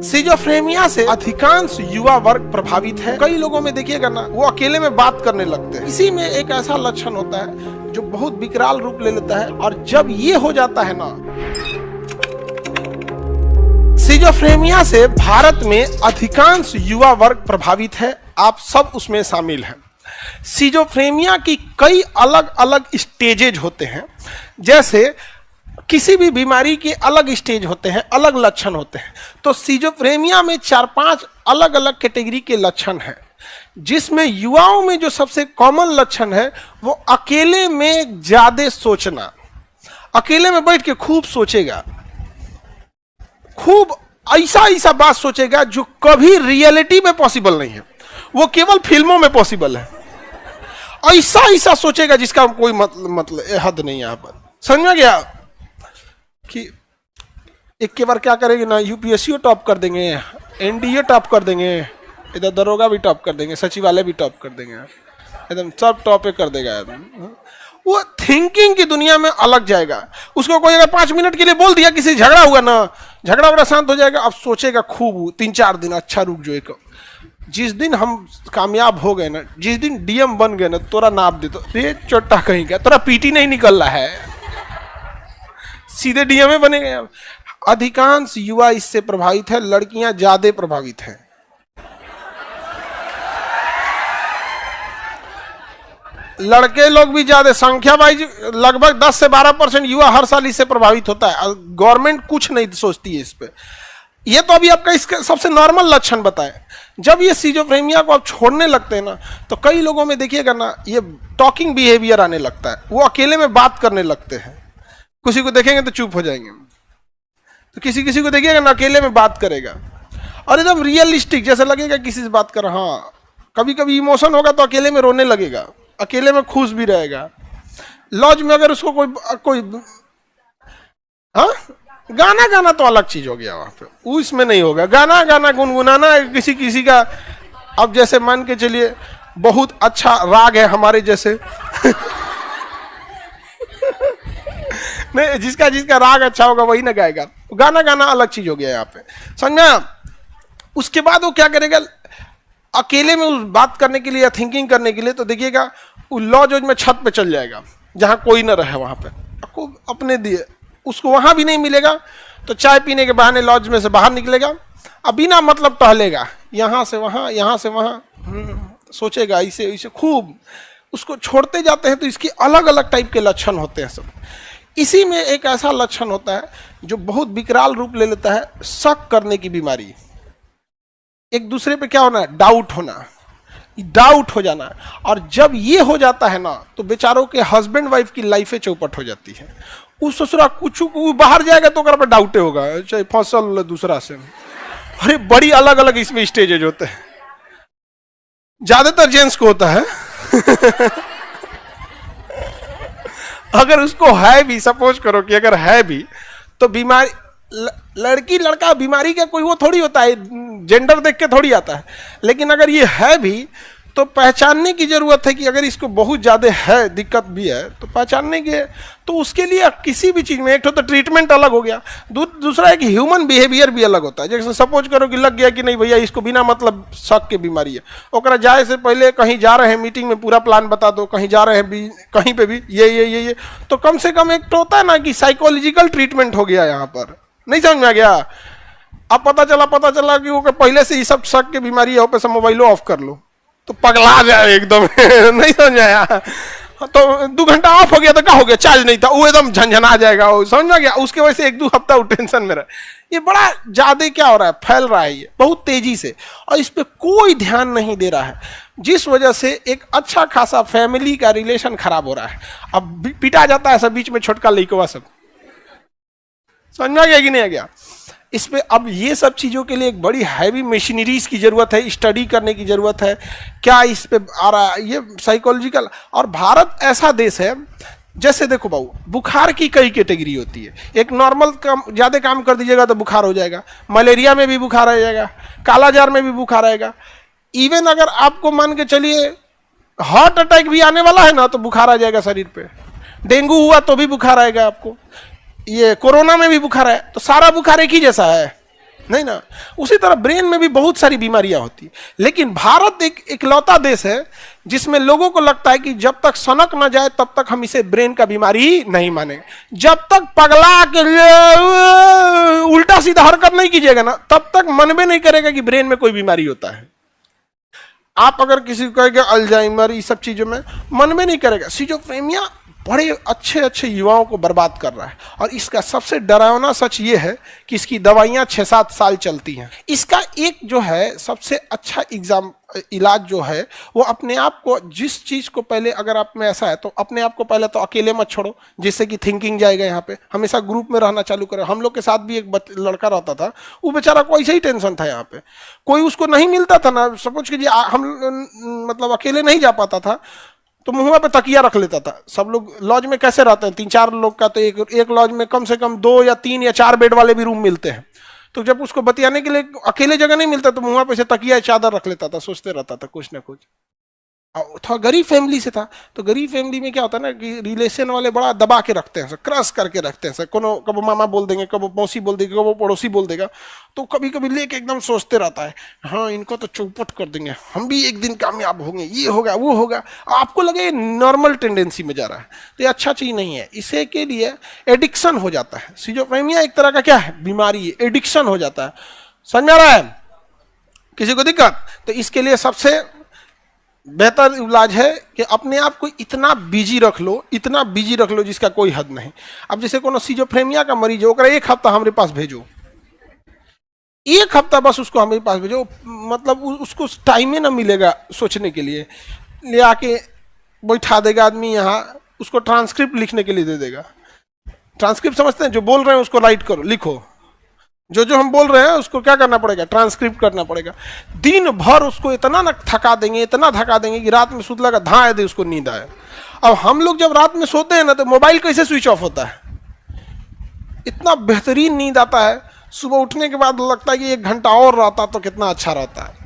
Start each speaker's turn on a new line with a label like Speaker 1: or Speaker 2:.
Speaker 1: Schizophrenia से अधिकांश युवा वर्ग प्रभावित है। कई लोगों में देखिएगा ना, वो अकेले में बात करने लगते हैं। इसी में एक ऐसा लक्षण होता है जो बहुत विकराल रूप ले लेता है, और जब ये हो जाता है ना, सिजोफ्रेनिया से भारत में अधिकांश युवा वर्ग प्रभावित है। आप सब उसमें शामिल हैं। सिजोफ्रेनिया की कई अलग अलग स्टेजेज होते हैं। जैसे किसी भी बीमारी के अलग स्टेज होते हैं, अलग लक्षण होते हैं। तो सिजोफ्रेनिया में 4-5 अलग अलग कैटेगरी के लक्षण हैं, जिसमें युवाओं में जो सबसे कॉमन लक्षण है वो अकेले में ज्यादा सोचना। अकेले में बैठ के खूब सोचेगा, खूब ऐसा बात सोचेगा जो कभी रियलिटी में पॉसिबल नहीं है, वो केवल फिल्मों में पॉसिबल है। ऐसा सोचेगा जिसका कोई मतलब हद नहीं है। यहाँ पर समझ में गया कि एक के बार क्या करेंगे ना, यूपीएससी टॉप कर देंगे, एनडीए टॉप कर देंगे, इधर दरोगा भी टॉप कर देंगे, सचिवालय भी टॉप कर देंगे, एकदम सब टॉप कर देगा। वो थिंकिंग की दुनिया में अलग जाएगा। उसको कोई अगर 5 मिनट के लिए बोल दिया, किसी झगड़ा हुआ ना, झगड़ा वगड़ा शांत हो जाएगा। अब सोचेगा खूब 3-4 दिन, अच्छा रुक जो, एक जिस दिन हम कामयाब हो गए ना, जिस दिन डीएम बन गए ना, तोरा नाप दे, तो ये चोटा कहीं का, तोरा पीटी नहीं निकल रहा है, सीधे डीएम बने गए। अधिकांश युवा इससे प्रभावित है, लड़कियां ज्यादा प्रभावित हैं। लड़के लोग भी ज्यादा, संख्या वाइज लगभग 10 से 12% युवा हर साल इससे प्रभावित होता है। गवर्नमेंट कुछ नहीं सोचती है इस पे। ये तो अभी आपका इसका सबसे नॉर्मल लक्षण बताएं। जब ये सिजोफ्रेनिया को आप छोड़ने लगते हैं ना, तो कई लोगों में देखिएगा ना, ये टॉकिंग बिहेवियर आने लगता है। वो अकेले में बात करने लगते हैं। किसी को देखेंगे तो चुप हो जाएंगे, तो किसी को देखिएगा ना, अकेले में बात करेगा और एकदम रियलिस्टिक जैसे लगेगा किसी से बात कर। हाँ, कभी कभी इमोशन होगा तो अकेले में रोने लगेगा, अकेले में खुश भी रहेगा। लॉज में अगर उसको कोई हाँ, गाना तो अलग चीज हो गया वहां पे, वो इसमें नहीं होगा। गाना गुनगुनाना किसी का। अब जैसे मान के चलिए बहुत अच्छा राग है हमारे जैसे नहीं, जिसका राग अच्छा होगा वही ना गाएगा। गाना अलग चीज हो गया यहाँ पे, समझा। उसके बाद वो क्या करेगा, अकेले में उस बात करने के लिए या थिंकिंग करने के लिए, तो देखिएगा वो लॉज में छत पे चल जाएगा जहां कोई ना रहे। वहां पे आपको अपने दिए उसको वहां भी नहीं मिलेगा, तो चाय पीने के बहाने लॉज में से बाहर निकलेगा, अब बिना मतलब टहलेगा, यहां से वहां सोचेगा ऐसे खूब। उसको छोड़ते जाते हैं तो इसके अलग अलग टाइप के लक्षण होते हैं सब। इसी में एक ऐसा लक्षण होता है जो बहुत विकराल रूप ले लेता है, शक करने की बीमारी। एक दूसरे पे क्या होना, डाउट हो जाना। और जब ये हो जाता है ना, तो बेचारों के हस्बैंड वाइफ की लाइफे चौपट हो जाती है। उस ससुरा कुछ बाहर जाएगा तो पर डाउटे होगा, चाहे फसल दूसरा से। अरे बड़ी अलग अलग इसमें स्टेजेज होते हैं, ज्यादातर जेंट्स को होता है अगर उसको है भी, सपोज करो कि अगर है भी, तो बीमारी लड़की लड़का बीमारी का कोई वो थोड़ी होता है, जेंडर देख के थोड़ी आता है। लेकिन अगर ये है भी तो पहचानने की जरूरत है कि अगर इसको बहुत ज्यादा है, दिक्कत भी है, तो पहचानने के, तो उसके लिए किसी भी चीज में एक तो ट्रीटमेंट अलग हो गया, दूसरा है कि ह्यूमन बिहेवियर भी अलग होता है। जैसे सपोज करो कि लग गया कि नहीं भैया इसको बिना मतलब शक के बीमारी है, ओकरा जाए से पहले कहीं जा रहे हैं मीटिंग में पूरा प्लान बता दो, कहीं जा रहे हैं भी, कहीं पे भी ये तो कम से कम एक तो होता है ना कि साइकोलॉजिकल ट्रीटमेंट हो गया यहाँ पर। नहीं समझ में आ गया? अब पता चला कि वो पहले से ही सब शक की बीमारी है, पे मोबाइलो ऑफ कर लो तो पगला जाए एकदम नहीं समझ आया, तो 2 घंटा ऑफ हो गया तो क्या हो गया, चार्ज नहीं था, वो एकदम झंझना जाएगा, समझ में गया। उसके वजह से 1-2 हफ्ता वो टेंशन में रहे। ये बड़ा ज्यादा क्या हो रहा है, फैल रहा है ये बहुत तेजी से, और इस पे कोई ध्यान नहीं दे रहा है, जिस वजह से एक अच्छा खासा फैमिली का रिलेशन खराब हो रहा है। अब पिटा जाता है सब बीच में, छोटका लड़का सब। समझ में आ गया कि नहीं आ गया? इस पे अब ये सब चीजों के लिए एक बड़ी हैवी मशीनरीज की जरूरत है, स्टडी करने की जरूरत है, क्या इस पे आ रहा है ये साइकोलॉजिकल। और भारत ऐसा देश है, जैसे देखो बाबू, बुखार की कई कैटेगरी होती है। एक नॉर्मल काम ज्यादा काम कर दीजिएगा तो बुखार हो जाएगा, मलेरिया में भी बुखार आ जाएगा, कालाजार में भी बुखार आएगा। इवन अगर आपको मान के चलिए हार्ट अटैक भी आने वाला है ना, तो बुखार आ जाएगा शरीर पे। डेंगू हुआ तो भी बुखार आएगा आपको, ये कोरोना में भी बुखार है, तो सारा बुखार एक ही जैसा है, नहीं ना। उसी तरह ब्रेन में भी बहुत सारी बीमारियां होती, लेकिन भारत एक इकलौता देश है जिसमें लोगों को लगता है कि जब तक सनक ना जाए तब तक हम इसे ब्रेन का बीमारी ही नहीं मानेंगे। जब तक पगला के उल्टा सीधा हरकत नहीं कीजिएगा ना, तब तक मन में नहीं करेगा कि ब्रेन में कोई बीमारी होता है। आप अगर किसी को कहेंगे अल्जाइमर, ये सब चीजों में मन में नहीं करेगा। सिजोफ्रेनिया बड़े अच्छे अच्छे युवाओं को बर्बाद कर रहा है, और इसका सबसे डरावना सच ये है कि इसकी दवाइयां 6-7 साल चलती हैं। इसका एक जो है सबसे अच्छा इलाज जो है वो अपने आप को, जिस चीज को पहले अगर आप में ऐसा है तो अपने आप को पहले तो अकेले मत छोड़ो, जिससे कि थिंकिंग जाएगा। यहाँ पे हमेशा ग्रुप में रहना चालू करो। हम लोग के साथ भी एक लड़का रहता था, वो बेचारा को ऐसे ही टेंशन था। यहाँ पे कोई उसको नहीं मिलता था ना, सपोज कीजिए हम मतलब अकेले नहीं जा पाता था तो मुंह पे तकिया रख लेता था। सब लोग लॉज में कैसे रहते हैं, 3-4 लोग का, तो एक लॉज में कम से कम 2 या 3 या 4 बेड वाले भी रूम मिलते हैं। तो जब उसको बतियाने के लिए अकेले जगह नहीं मिलता तो मुंह पे से तकिया चादर रख लेता था, सोचते रहता था कुछ ना कुछ। थोड़ा गरीब फैमिली से था, तो गरीब फैमिली में क्या होता है ना कि रिलेशन वाले बड़ा दबा के रखते हैं सर, क्रश करके रखते हैं सर। कब मामा बोल देंगे, कब मौसी बोल देगी, कब पड़ोसी बोल देगा, तो कभी कभी लेके एकदम सोचते रहता है हाँ इनको तो चौपट कर देंगे, हम भी एक दिन कामयाब होंगे, ये होगा वो होगा। आपको लगे नॉर्मल टेंडेंसी में जा रहा है, तो ये अच्छा चीज नहीं है। इसे के लिए एडिक्शन हो जाता है। सिजोफ्रेनिया एक तरह का क्या है, बीमारी है, एडिक्शन हो जाता है। समझ में आ रहा है किसी को दिक्कत? तो इसके लिए सबसे बेहतर इलाज है कि अपने आप को इतना बिजी रख लो, इतना बिजी रख लो जिसका कोई हद नहीं। अब जैसे कोनो सिजोफ्रेनिया का मरीज हो, 1 हफ्ता हमारे पास भेजो, 1 हफ्ता बस उसको हमारे पास भेजो, मतलब उसको टाइम ही ना मिलेगा सोचने के लिए। ले आके बैठा देगा आदमी यहाँ, उसको ट्रांसक्रिप्ट लिखने के लिए दे देगा। ट्रांसक्रिप्ट समझते हैं, जो बोल रहे हैं उसको राइट करो, लिखो। जो हम बोल रहे हैं उसको क्या करना पड़ेगा, ट्रांसक्रिप्ट करना पड़ेगा। दिन भर उसको इतना ना थका देंगे, इतना थका देंगे कि रात में सुतला का धाए दे उसको नींद आए। अब हम लोग जब रात में सोते हैं ना तो मोबाइल कैसे स्विच ऑफ होता है, इतना बेहतरीन नींद आता है। सुबह उठने के बाद लगता है कि 1 घंटा और रहता तो कितना अच्छा रहता है।